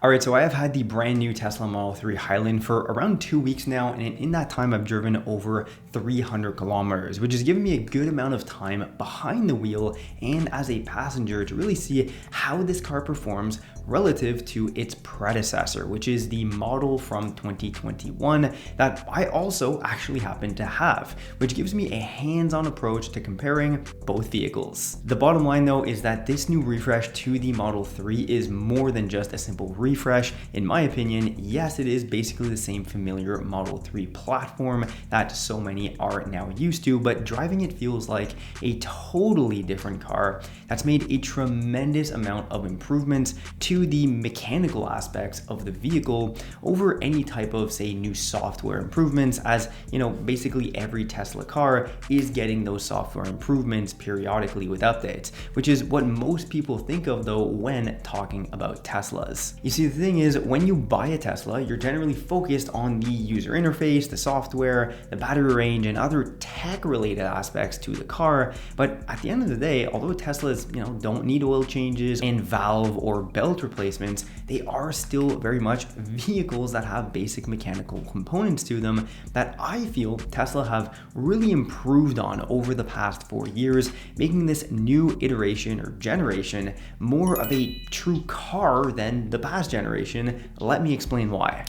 Alright, so I have had the brand new Tesla Model 3 Highland for around 2 weeks now, and in that time I've driven over 300 kilometers, which has given me a good amount of time behind the wheel and as a passenger to really see how this car performs relative to its predecessor, which is the model from 2021 that I also actually happen to have, which gives me a hands-on approach to comparing both vehicles. The bottom line though is that this new refresh to the Model 3 is more than just a simple refresh. In my opinion, yes, it is basically the same familiar Model 3 platform that so many are now used to, but driving it feels like a totally different car that's made a tremendous amount of improvements to the mechanical aspects of the vehicle over any type of, say, new software improvements, as you know, basically every Tesla car is getting those software improvements periodically with updates, which is what most people think of though when talking about Teslas. You see, the thing is, when you buy a Tesla, you're generally focused on the user interface, the software, the battery range, and other tech-related aspects to the car. But at the end of the day, although Teslas, don't need oil changes and valve or belt replacements, they are still very much vehicles that have basic mechanical components to them that I feel Tesla have really improved on over the past 4 years, making this new iteration or generation more of a true car than the past generation. Let me explain why.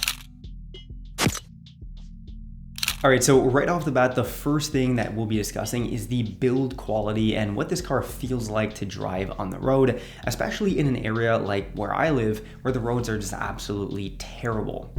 Alright, so right off the bat, the first thing that we'll be discussing is the build quality and what this car feels like to drive on the road, especially in an area like where I live, where the roads are just absolutely terrible.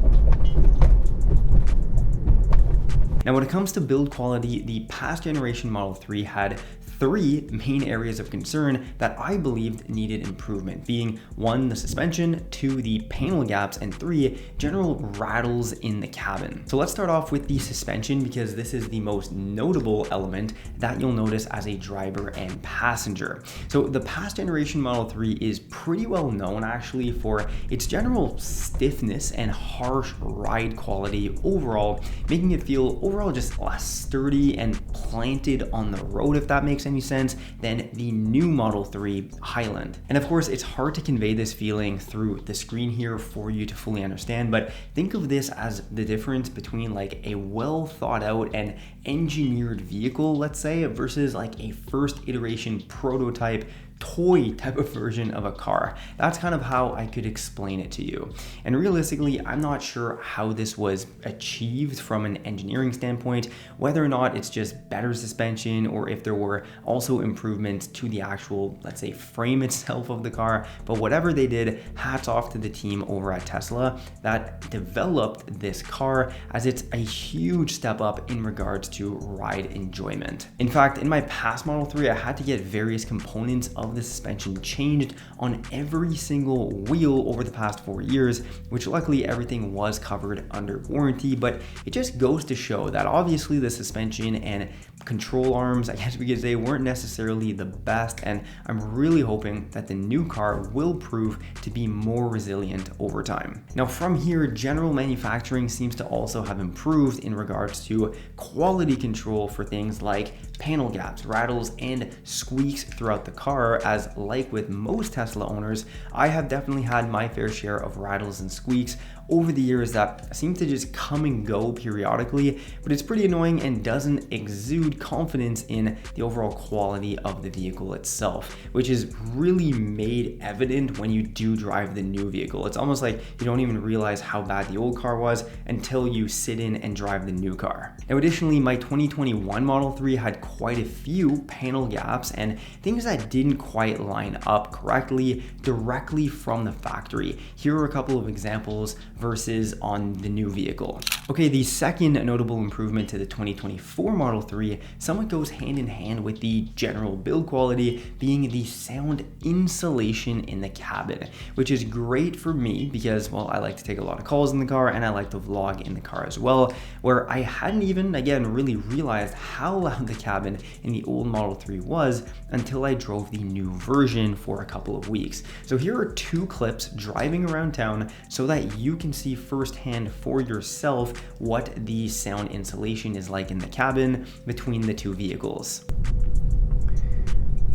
Now, when it comes to build quality, the past generation Model 3 had 3 main areas of concern that I believed needed improvement, being 1, the suspension, 2, the panel gaps, and 3, general rattles in the cabin. So let's start off with the suspension, because this is the most notable element that you'll notice as a driver and passenger. So the past generation Model 3 is pretty well known actually for its general stiffness and harsh ride quality overall, making it feel overall just less sturdy and planted on the road, if that makes any sense, than the new Model 3 Highland. And of course, it's hard to convey this feeling through the screen here for you to fully understand, but think of this as the difference between like a well thought out and engineered vehicle, let's say, versus like a first iteration prototype toy type of version of a car. That's kind of how I could explain it to you. And realistically, I'm not sure how this was achieved from an engineering standpoint, whether or not it's just better suspension or if there were also improvements to the actual, let's say, frame itself of the car. But whatever they did, hats off to the team over at Tesla that developed this car, as it's a huge step up in regards to ride enjoyment. In fact, in my past Model 3, I had to get various components of the suspension changed on every single wheel over the past 4 years, which luckily everything was covered under warranty. But it just goes to show that obviously the suspension and control arms, I guess we could say, weren't necessarily the best, and I'm really hoping that the new car will prove to be more resilient over time. Now from here, general manufacturing seems to also have improved in regards to quality control for things like panel gaps, rattles, and squeaks throughout the car, as like with most Tesla owners, I have definitely had my fair share of rattles and squeaks over the years that seem to just come and go periodically, but it's pretty annoying and doesn't exude confidence in the overall quality of the vehicle itself, which is really made evident when you do drive the new vehicle. It's almost like you don't even realize how bad the old car was until you sit in and drive the new car. Now additionally, my 2021 Model 3 had quite a few panel gaps and things that didn't quite line up correctly directly from the factory. Here are a couple of examples versus on the new vehicle. Okay, the second notable improvement to the 2024 Model 3 somewhat goes hand in hand with the general build quality, being the sound insulation in the cabin, which is great for me because, well, I like to take a lot of calls in the car and I like to vlog in the car as well, where I hadn't even, again, really realized how loud the cabin in the old Model 3 was until I drove the new version for a couple of weeks. So here are 2 clips driving around town so that you can see firsthand for yourself what the sound insulation is like in the cabin between the 2 vehicles.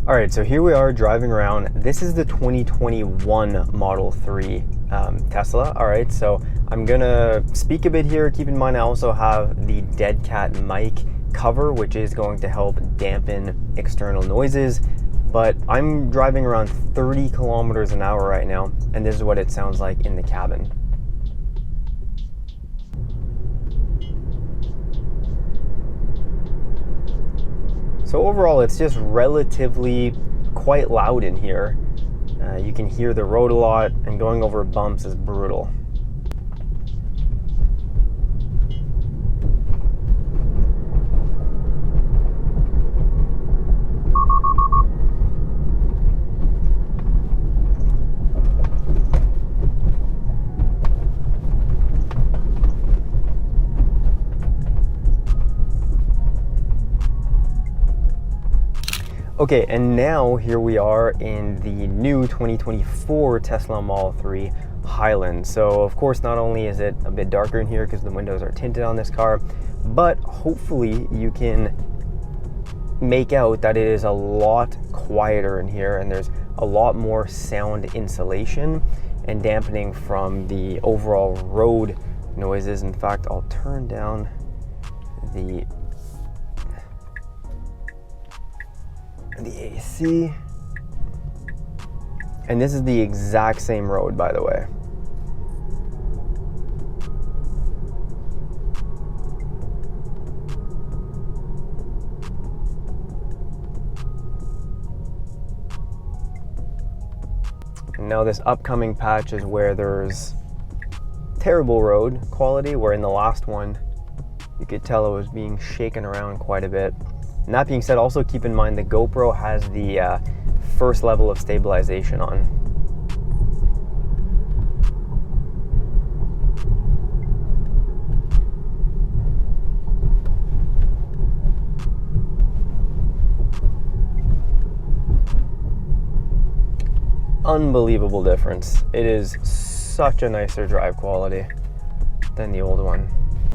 All right, so here we are driving around. This is the 2021 Model 3 Tesla. All right, so I'm gonna speak a bit here. Keep in mind I also have the Dead Cat mic cover, which is going to help dampen external noises. But I'm driving around 30 kilometers an hour right now, and this is what it sounds like in the cabin. So overall, it's just relatively quite loud in here. You can hear the road a lot, and going over bumps is brutal. Okay, and now here we are in the new 2024 Tesla Model 3 Highland. So of course, not only is it a bit darker in here because the windows are tinted on this car, but hopefully you can make out that it is a lot quieter in here, and there's a lot more sound insulation and dampening from the overall road noises. In fact, I'll turn down the AC, and this is the exact same road, by the way. And now this upcoming patch is where there's terrible road quality, where in the last one you could tell it was being shaken around quite a bit. And that being said, also keep in mind the GoPro has the first level of stabilization on. Unbelievable difference. It is such a nicer drive quality than the old one.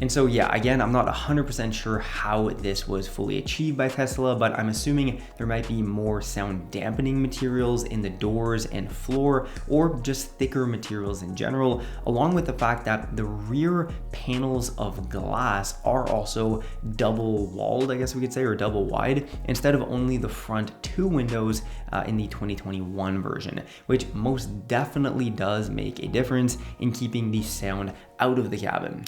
And so yeah, again, I'm not 100% sure how this was fully achieved by Tesla, but I'm assuming there might be more sound dampening materials in the doors and floor, or just thicker materials in general, along with the fact that the rear panels of glass are also double walled, I guess we could say, or double wide, instead of only the front two windows in the 2021 version, which most definitely does make a difference in keeping the sound out of the cabin.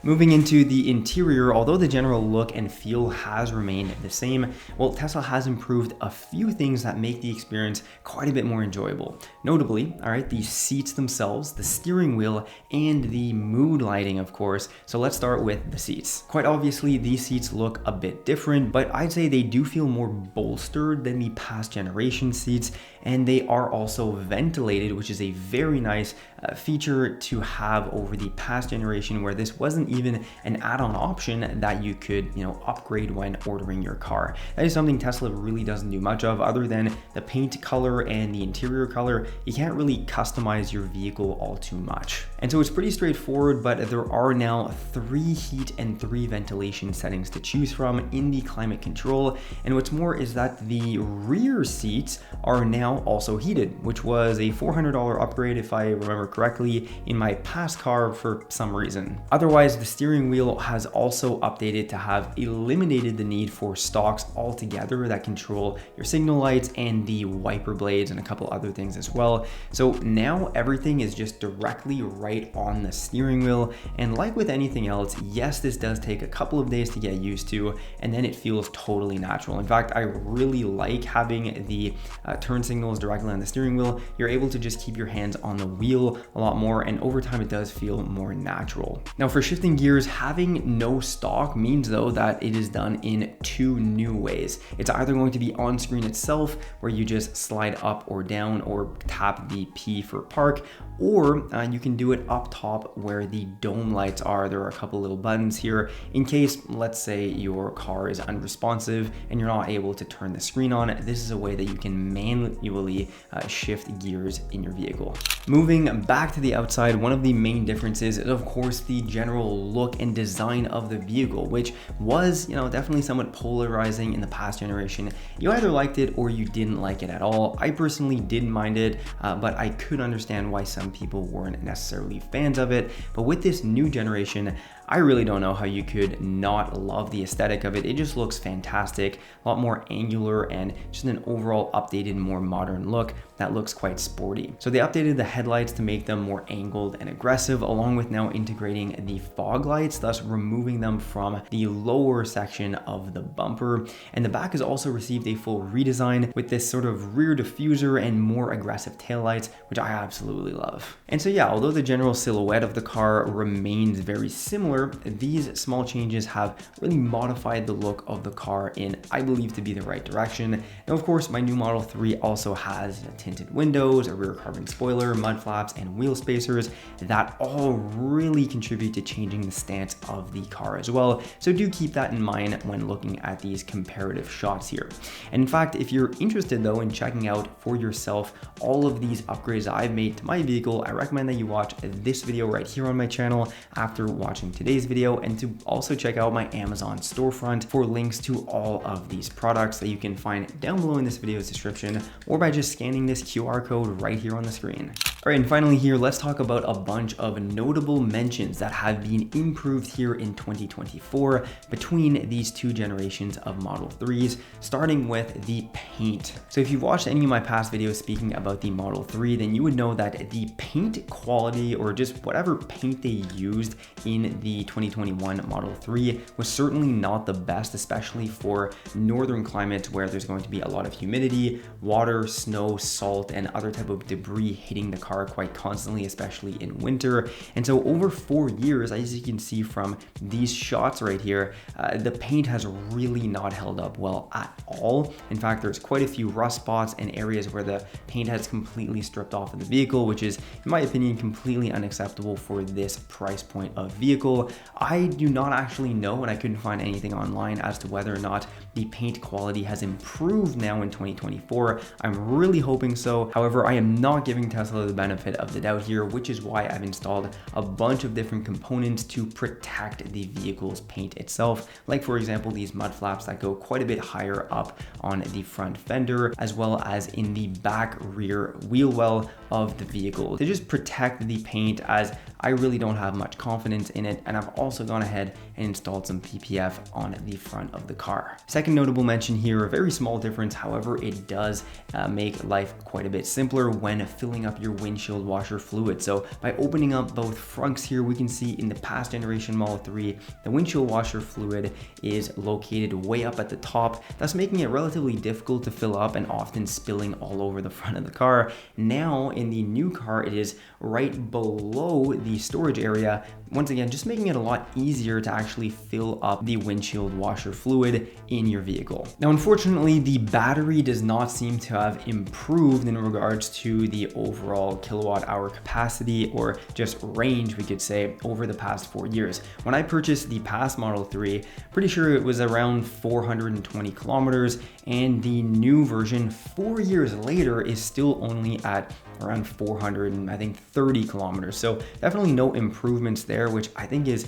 Moving into the interior, although the general look and feel has remained the same, well, Tesla has improved a few things that make the experience quite a bit more enjoyable. Notably, all right, the seats themselves, the steering wheel, and the mood lighting, of course. So let's start with the seats. Quite obviously, these seats look a bit different, but I'd say they do feel more bolstered than the past generation seats, and they are also ventilated, which is a very nice feature to have over the past generation, where this wasn't even an add-on option that you could, upgrade when ordering your car. That is something Tesla really doesn't do much of, other than the paint color and the interior color. You can't really customize your vehicle all too much. And so it's pretty straightforward, but there are now 3 heat and 3 ventilation settings to choose from in the climate control. And what's more is that the rear seats are now also heated, which was a $400 upgrade if I remember correctly in my past car for some reason. Otherwise, the steering wheel has also updated to have eliminated the need for stalks altogether that control your signal lights and the wiper blades and a couple other things as well. So now everything is just directly right on the steering wheel. And like with anything else, yes, this does take a couple of days to get used to, and then it feels totally natural. In fact, I really like having the turn signals directly on the steering wheel. You're able to just keep your hands on the wheel a lot more, and over time it does feel more natural. Now for shifting gears, having no stalk means though that it is done in 2 new ways. It's either going to be on screen itself, where you just slide up or down or tap the P for park, or you can do it up top where the dome lights are. There are a couple little buttons here in case, let's say, your car is unresponsive and you're not able to turn the screen on. This is a way that you can manually shift gears in your vehicle. Moving back to the outside, one of the main differences is of course the general look and design of the vehicle, which was, definitely somewhat polarizing in the past generation. You either liked it or you didn't like it at all. I personally didn't mind it, but I could understand why some people weren't necessarily fans of it. But with this new generation, I really don't know how you could not love the aesthetic of it. It just looks fantastic, a lot more angular and just an overall updated, more modern look that looks quite sporty. So they updated the headlights to make them more angled and aggressive, along with now integrating the fog lights, thus removing them from the lower section of the bumper. And the back has also received a full redesign with this sort of rear diffuser and more aggressive taillights, which I absolutely love. And so yeah, although the general silhouette of the car remains very similar, these small changes have really modified the look of the car in, I believe, to be the right direction. Now, of course, my new Model 3 also has tinted windows, a rear carbon spoiler, mud flaps, and wheel spacers that all really contribute to changing the stance of the car as well. So do keep that in mind when looking at these comparative shots here. And in fact, if you're interested though in checking out for yourself all of these upgrades I've made to my vehicle, I recommend that you watch this video right here on my channel after watching today's video, and to also check out my Amazon storefront for links to all of these products that you can find down below in this video's description, or by just scanning this QR code right here on the screen. All right, and finally here, let's talk about a bunch of notable mentions that have been improved here in 2024 between these two generations of Model 3s, starting with the paint. So if you've watched any of my past videos speaking about the Model 3, then you would know that the paint quality, or just whatever paint they used in the 2021 Model 3, was certainly not the best, especially for northern climates where there's going to be a lot of humidity, water, snow, salt, and other type of debris hitting the car quite constantly, especially in winter. And so over 4 years, as you can see from these shots right here, the paint has really not held up well at all. In fact, there's quite a few rust spots and areas where the paint has completely stripped off of the vehicle, which is, in my opinion, completely unacceptable for this price point of vehicle. I do not actually know, and I couldn't find anything online as to whether or not the paint quality has improved now in 2024. I'm really hoping so. However, I am not giving Tesla the benefit of the doubt here, which is why I've installed a bunch of different components to protect the vehicle's paint itself. Like for example, these mud flaps that go quite a bit higher up on the front fender, as well as in the back rear wheel well of the vehicle, to just protect the paint, as I really don't have much confidence in it. And I've also gone ahead and installed some PPF on the front of the car. Second notable mention here, a very small difference, however, it does make life quite a bit simpler when filling up your windshield washer fluid. So by opening up both fronts here, we can see in the past generation Model 3, the windshield washer fluid is located way up at the top, thus making it relatively difficult to fill up and often spilling all over the front of the car. Now in the new car, it is right below the storage area, once again just making it a lot easier to actually fill up the windshield washer fluid in your vehicle. Now unfortunately, the battery does not seem to have improved in regards to the overall kilowatt hour capacity, or just range we could say, over the past 4 years. When I purchased the past Model 3, pretty sure it was around 420 kilometers, and the new version 4 years later is still only at around 430 kilometers. So definitely no improvements there, which I think is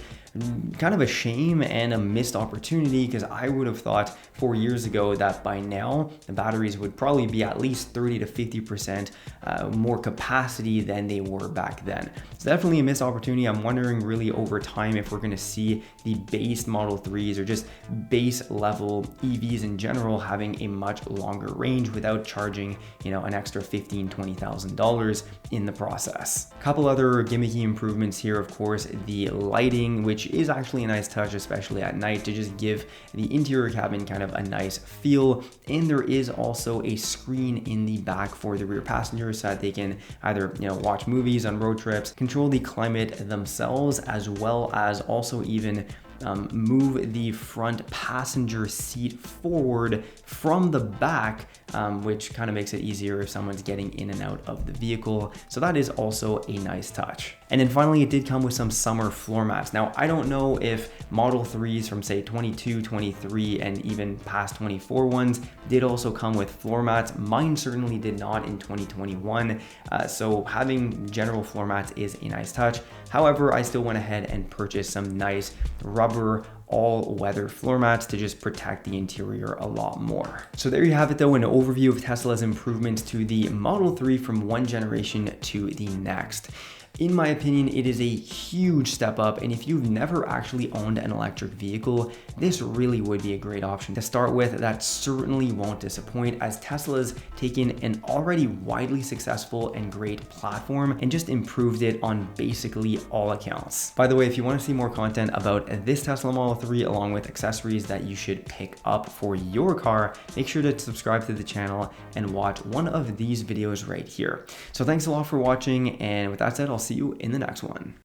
kind of a shame and a missed opportunity, because I would have thought 4 years ago that by now the batteries would probably be at least 30 to 50% more capacity than they were back then. It's definitely a missed opportunity. I'm wondering really over time if we're going to see the base Model 3s, or just base level EVs in general, having a much longer range without charging, an extra $15,000 to $20,000 in the process. A couple other gimmicky improvements here, of course, the lighting, which is actually a nice touch, especially at night, to just give the interior cabin kind of a nice feel. And there is also a screen in the back for the rear passengers so that they can either watch movies on road trips, control the climate themselves, as well as also even move the front passenger seat forward from the back, which kind of makes it easier if someone's getting in and out of the vehicle. So that is also a nice touch. And then finally, it did come with some summer floor mats. Now, I don't know if Model 3s from say 22, 23, and even past 24 ones did also come with floor mats. Mine certainly did not in 2021. So having general floor mats is a nice touch. However, I still went ahead and purchased some nice rubber all-weather floor mats to just protect the interior a lot more. So there you have it though, an overview of Tesla's improvements to the Model 3 from one generation to the next. In my opinion, it is a huge step up, and if you've never actually owned an electric vehicle, this really would be a great option to start with. That certainly won't disappoint, as Tesla's taken an already widely successful and great platform and just improved it on basically all accounts. By the way, if you want to see more content about this Tesla Model 3 along with accessories that you should pick up for your car, make sure to subscribe to the channel and watch one of these videos right here. So thanks a lot for watching, and with that said, I'll see you in the next one.